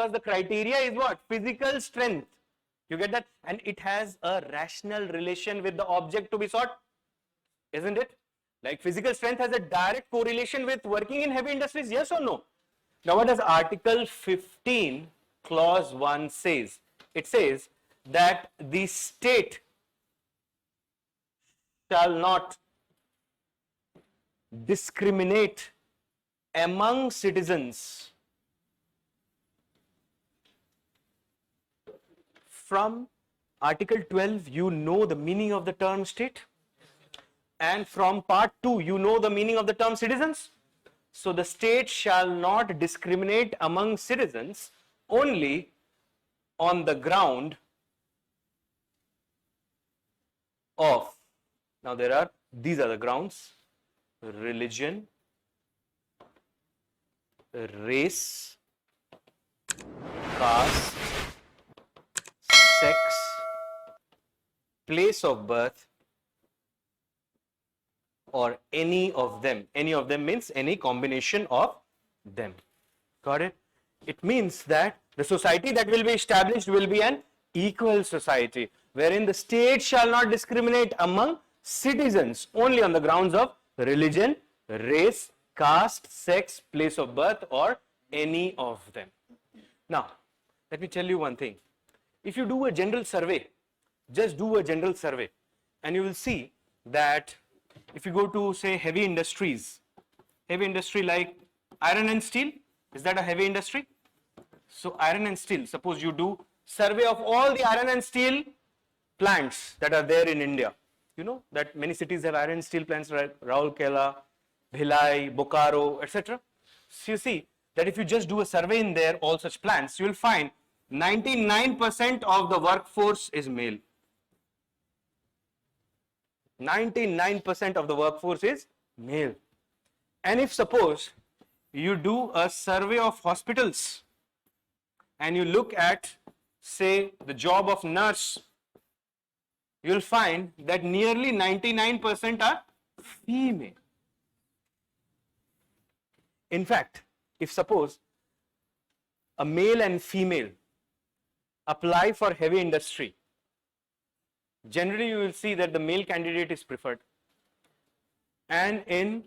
because the criteria is what? Physical strength. You get that? And it has a rational relation with the object to be sought, isn't it? Like physical strength has a direct correlation with working in heavy industries, yes or no? Now what does Article 15 Clause 1 says? It says that the state shall not discriminate among citizens from Article 12, you know the meaning of the term state, and from Part 2, you know the meaning of the term citizens. So the state shall not discriminate among citizens only on the ground of, now these are the grounds: religion, race, caste, sex, place of birth, or any of them. Any of them means any combination of them. Got it? It means that the society that will be established will be an equal society, wherein the state shall not discriminate among citizens only on the grounds of religion, race, caste, sex, place of birth, or any of them. Now, let me tell you one thing. If you do a general survey, just do a general survey, and you will see that if you go to, say, heavy industry like iron and steel, is that a heavy industry? So iron and steel, suppose you do survey of all the iron and steel plants that are there in India. You know that many cities have iron and steel plants, right? Raulkela, Bhilai, Bokaro, etc. So you see that if you just do a survey in there, all such plants, you will find 99% of the workforce is male. 99% of the workforce is male. And if suppose you do a survey of hospitals and you look at, say, the job of nurse, you will find that nearly 99% are female. In fact, if suppose a male and female apply for heavy industry, generally you will see that the male candidate is preferred, and in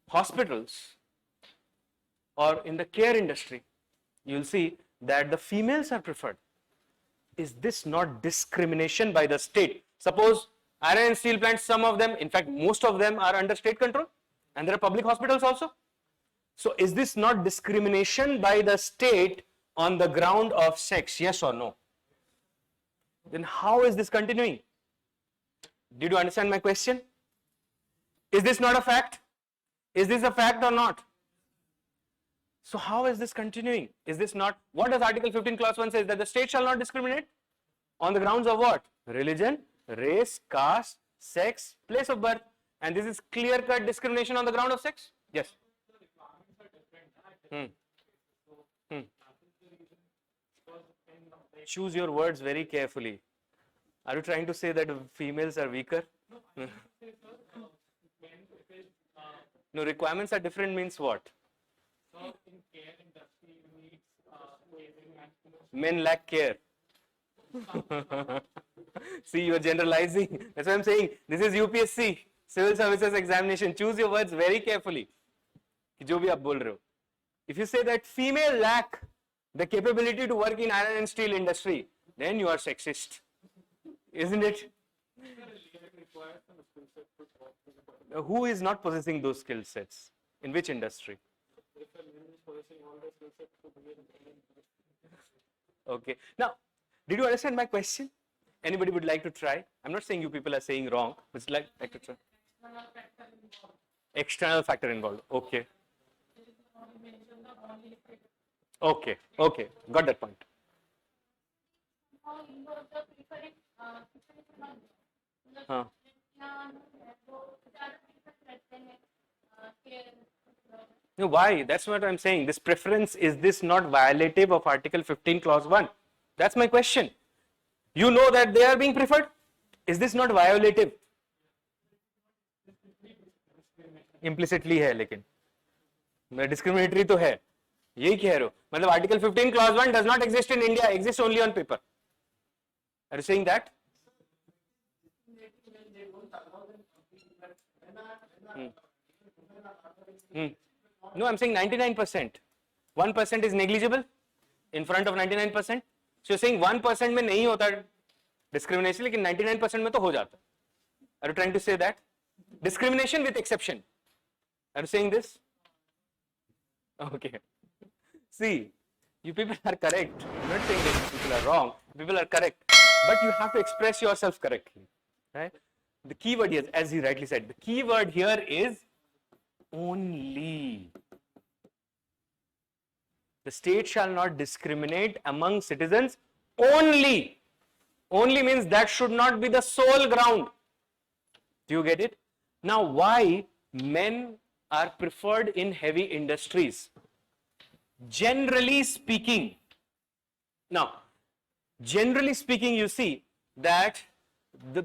hospitals or in the care industry you will see that the females are preferred. Is this not discrimination by the state? Suppose iron and steel plants, some of them, in fact most of them, are under state control, and there are public hospitals also. So is this not discrimination by the state on the ground of sex, yes or no? Then how is this continuing? Did you understand my question? Is this not a fact? Is this a fact or not? So how is this continuing? Is this not, what does Article 15 Clause 1 says? That the state shall not discriminate on the grounds of what? Religion, race, caste, sex, place of birth. And this is clear-cut discrimination on the ground of sex? Yes. Choose your words very carefully. Are you trying to say that females are weaker? No, requirements are different means what? Men lack care. See, you are generalizing. That's why I'm saying this is UPSC, Civil Services Examination. Choose your words very carefully. जो भी आप बोल रहे हो. If you say that female lack the capability to work in iron and steel industry, then you are sexist, isn't it? Who is not possessing those skill sets? In which industry? Okay. Now, did you understand my question? Anybody would like to try? I'm not saying you people are saying wrong, but like to try. External factor involved. Okay. Okay. Okay. Got that point. Huh. No, why? That's what I'm saying. This preference, is this not violative of Article 15 Clause 1? That's my question. You know that they are being preferred. Is this not violative? Implicitly है लेकिन discriminatory तो है. यही कह रहे हो, मतलब Article 15 Clause 1 does not exist in India, exists only on paper. Are you saying that? No, I'm saying 99%. 1% is negligible in front of 99%. So you're saying 1% में नहीं होता discrimination, लेकिन 99% में तो हो जाता. Are you trying to say that? Discrimination with exception. Are you saying this? Okay. See, you people are correct. I'm not saying that you people are wrong. People are correct. But you have to express yourself correctly. Right? The key word here, as he rightly said, the key word here is only. The state shall not discriminate among citizens only. Only means that should not be the sole ground. Do you get it? Now, why men are preferred in heavy industries? Generally speaking, you see that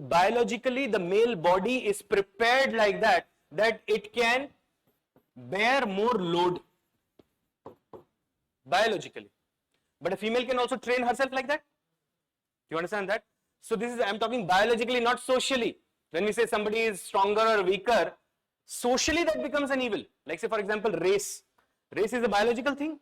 biologically the male body is prepared like that it can bear more load biologically. But a female can also train herself like that. Do you understand that? So this is, I'm talking biologically, not socially. When we say somebody is stronger or weaker, socially that becomes an evil. Like say for example race. Race is a biological thing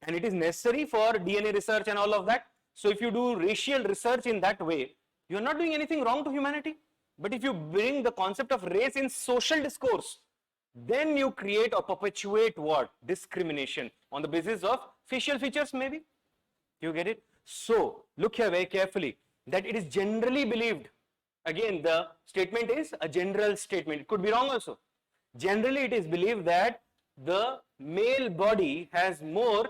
and it is necessary for DNA research and all of that. So if you do racial research in that way, you are not doing anything wrong to humanity. But if you bring the concept of race in social discourse, then you create or perpetuate what? Discrimination on the basis of facial features maybe. You get it? So look here very carefully that it is generally believed. Again, the statement is a general statement. It could be wrong also. Generally, it is believed that the male body has more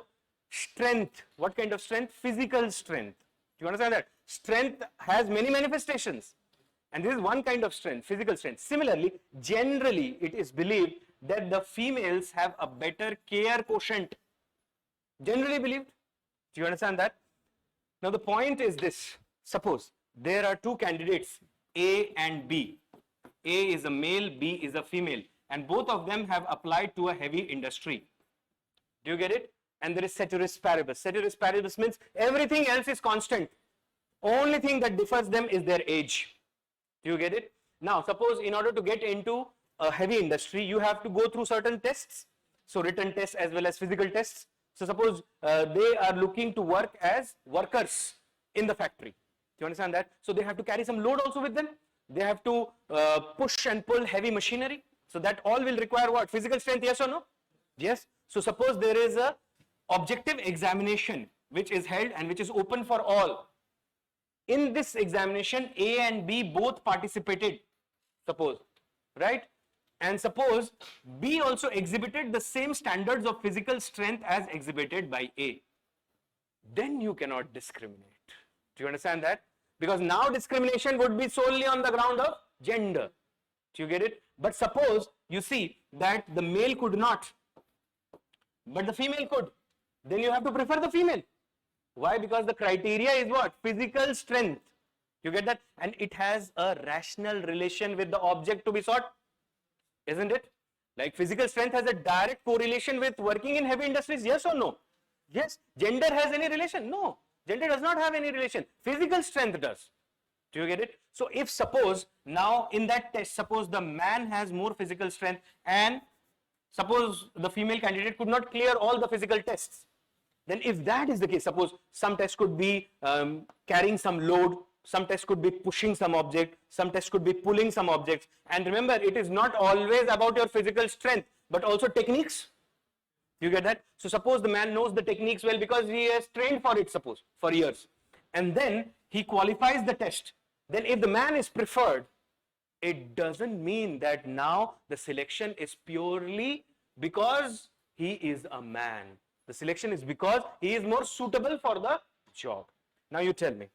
strength. What kind of strength? Physical strength. Do you understand that? Strength has many manifestations. And this is one kind of strength, physical strength. Similarly, generally, it is believed that the females have a better care quotient. Generally believed. Do you understand that? Now, the point is this. Suppose there are two candidates, A and B. A is a male, B is a female. And both of them have applied to a heavy industry. Do you get it? And there is ceteris paribus. Ceteris paribus means everything else is constant. Only thing that differs them is their age. Do you get it? Now, suppose in order to get into a heavy industry, you have to go through certain tests. So, written tests as well as physical tests. So, suppose they are looking to work as workers in the factory. Do you understand that? So, they have to carry some load also with them. They have to push and pull heavy machinery. So, that all will require what? Physical strength, yes or no? Yes. So, suppose there is a objective examination which is held and which is open for all. In this examination, A and B both participated, suppose, right? And suppose B also exhibited the same standards of physical strength as exhibited by A. Then you cannot discriminate. Do you understand that? Because now discrimination would be solely on the ground of gender. Do you get it? But suppose you see that the male could not, but the female could. Then you have to prefer the female. Why? Because the criteria is what? Physical strength. You get that? And it has a rational relation with the object to be sought. Isn't it? Like physical strength has a direct correlation with working in heavy industries. Yes or no? Yes. Gender has any relation? No. Gender does not have any relation. Physical strength does. Do you get it? So if suppose now in that test, suppose the man has more physical strength and suppose the female candidate could not clear all the physical tests. Then if that is the case, suppose some test could be carrying some load, some test could be pushing some object, some test could be pulling some objects. And remember, it is not always about your physical strength, but also techniques. You get that? So suppose the man knows the techniques well because he has trained for it, suppose, for years. And then he qualifies the test. Then if the man is preferred, it doesn't mean that now the selection is purely because he is a man. The selection is because he is more suitable for the job. Now you tell me,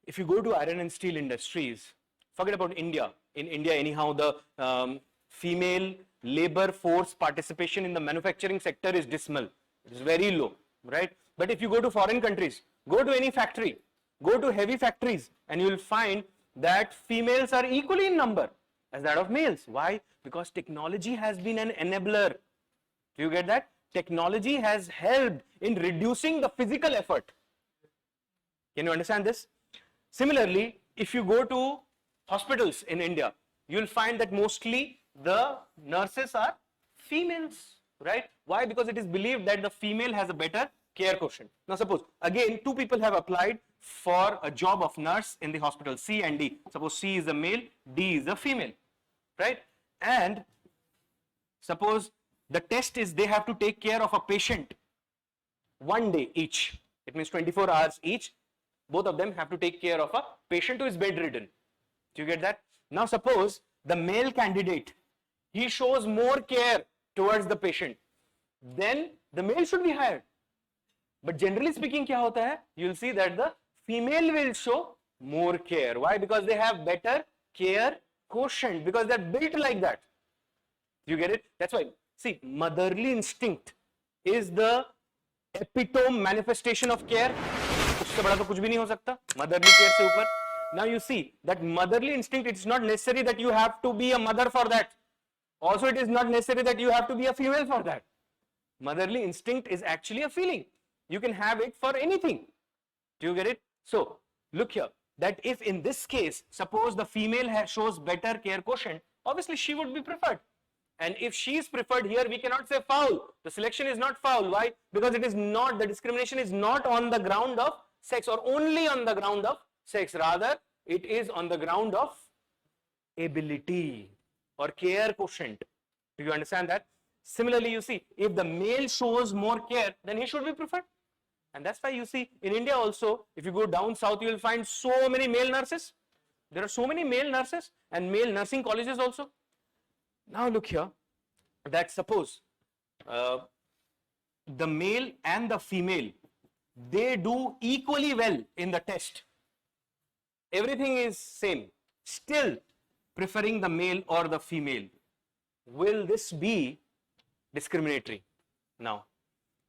if you go to iron and steel industries, forget about India. In India anyhow, the female labor force participation in the manufacturing sector is dismal. It is very low, right? But if you go to foreign countries, go to any factory, go to heavy factories and you will find that females are equally in number as that of males. Why? Because technology has been an enabler. Do you get that? technology has helped in reducing the physical effort. Can you understand this? Similarly, if you go to hospitals in India, you'll find that mostly the nurses are females, right? Why? Because it is believed that the female has a better care quotient. Now suppose, again, two people have applied for a job of nurse in the hospital, C and D. Suppose C is a male, D is a female, right? And suppose the test is they have to take care of a patient 1 day each. It means 24 hours each. Both of them have to take care of a patient who is bedridden. Do you get that? Now suppose the male candidate, he shows more care towards the patient, then the male should be hired. But generally speaking, kya hota hai? You'll see that the female will show more care. Why? Because they have better care quotient, because they're built like that. Do you get it? That's why, see, motherly instinct is the epitome manifestation of care. उससे बड़ा तो कुछ भी नहीं हो सकता motherly care से ऊपर. Now you see that motherly instinct, it's not necessary that you have to be a mother for that. Also, it is not necessary that you have to be a female for that. Motherly instinct is actually a feeling. You can have it for anything. Do you get it? So, look here, that if in this case, suppose the female shows better care quotient, obviously she would be preferred. And if she is preferred here, we cannot say foul. The selection is not foul. Why? Because it is not, the discrimination is not on the ground of sex or only on the ground of sex. Rather, it is on the ground of ability or care quotient. Do you understand that? Similarly, you see, if the male shows more care, then he should be preferred. And that's why you see in India also, if you go down south, you will find so many male nurses. There are so many male nurses and male nursing colleges also. Now look here, that suppose the male and the female, they do equally well in the test. Everything is same. Still preferring the male or the female. Will this be discriminatory? Now,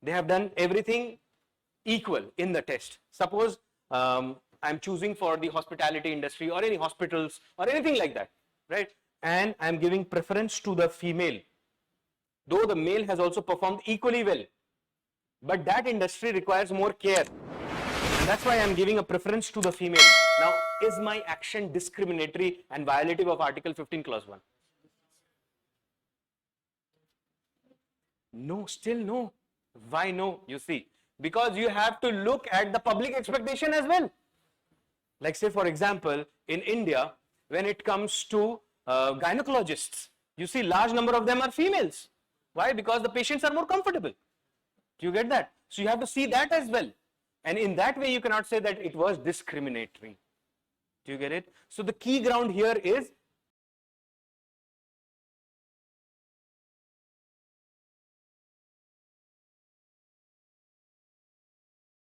they have done everything equal in the test. Suppose I'm choosing for the hospitality industry or any hospitals or anything like that, right? And I'm giving preference to the female, though the male has also performed equally well. But that industry requires more care. And that's why I'm giving a preference to the female. Now, is my action discriminatory and violative of Article 15, Clause 1? No, still no. Why no? You see, because you have to look at the public expectation as well. Like say, for example, in India, when it comes to gynecologists, you see large number of them are females. Why? Because the patients are more comfortable. Do you get that? So you have to see that as well. And in that way, you cannot say that it was discriminatory. Do you get it? So the key ground here is